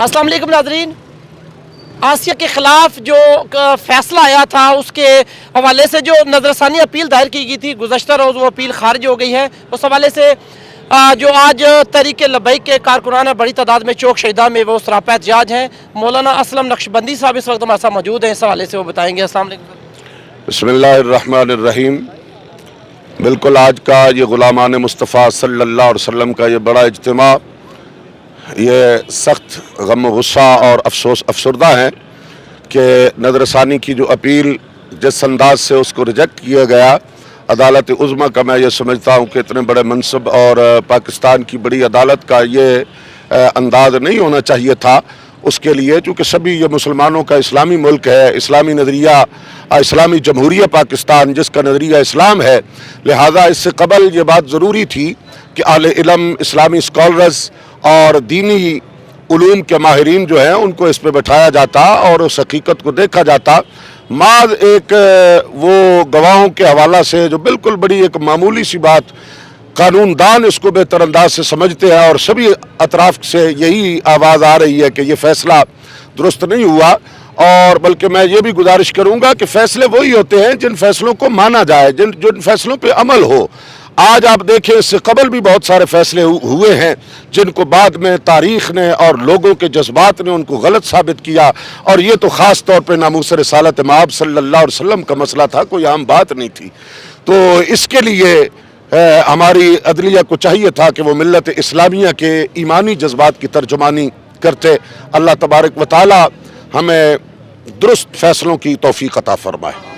अस्सलाम वालेकुम नाज़रीन। आसिया के ख़िलाफ़ जो फ़ैसला आया था उसके हवाले से जो नज़रसानी अपील दायर की गई थी, गुज़श्ता रोज़ वो अपील खारिज हो गई है। उस हवाले से जो आज तहरीक लब्बैक के कारकुनान बड़ी तादाद में चौक शहीदा में वो सरापा एहतजाज हैं। मौलाना असलम नक्शबंदी साहब इस वक्त हमारे साथ मौजूद हैं, इस हवाले से वो बताएँगे। अस्सलाम वालेकुम। बिस्मिल्लाहिर्रहमानिर्रहीम। बिल्कुल आज का ये ग़ुलामान मुस्तफ़ा सल्लल्लाहु अलैहि वसल्लम का ये बड़ा इज्तिमा, ये सख्त गम गुस्सा और अफसरदा हैं कि नज़रसानी की जो अपील जिस अंदाज से उसको रिजेक्ट किया गया, अदालत उज़्मा का मैं ये समझता हूँ कि इतने बड़े मनसब और पाकिस्तान की बड़ी अदालत का ये अंदाज नहीं होना चाहिए था। उसके लिए चूँकि सभी ये मुसलमानों का इस्लामी मुल्क है, इस्लामी नज़रिया, इस्लामी जमहूरिया पाकिस्तान जिसका नज़रिया इस्लाम है, लिहाजा इससे कबल ये बात ज़रूरी थी कि आले इल्म, इस्लामी स्कॉलर्स और दीनी उलूम के माहिरीन जो हैं उनको इस पर बैठाया जाता और उस हकीकत को देखा जाता। माद एक वो गवाहों के हवाला से जो बिल्कुल बड़ी एक मामूली सी बात कानून दान इसको बेहतर अंदाज से समझते हैं और सभी अतराफ से यही आवाज़ आ रही है कि ये फ़ैसला दुरुस्त नहीं हुआ। और बल्कि मैं ये भी गुजारिश करूँगा कि फ़ैसले वही होते हैं जिन फ़ैसलों को माना जाए, जिन फ़ैसलों पे अमल हो। आज आप देखें, इससे कबल भी बहुत सारे फ़ैसले हुए हैं जिनको बाद में तारीख़ ने और लोगों के जज्बात ने उनको गलत साबित किया, और ये तो ख़ास तौर पे नामूस रिसालत मआब सल्लल्लाहु अलैहि वसल्लम का मसला था, कोई आम बात नहीं थी। तो इसके लिए हमारी अदलिया को चाहिए था कि वो मिल्लत इस्लामिया के ईमानी जज्बात की तर्जुमानी करते। अल्लाह तबारक व तआला हमें दुरुस्त फ़ैसलों की तौफ़ीक़ अता फ़रमाए।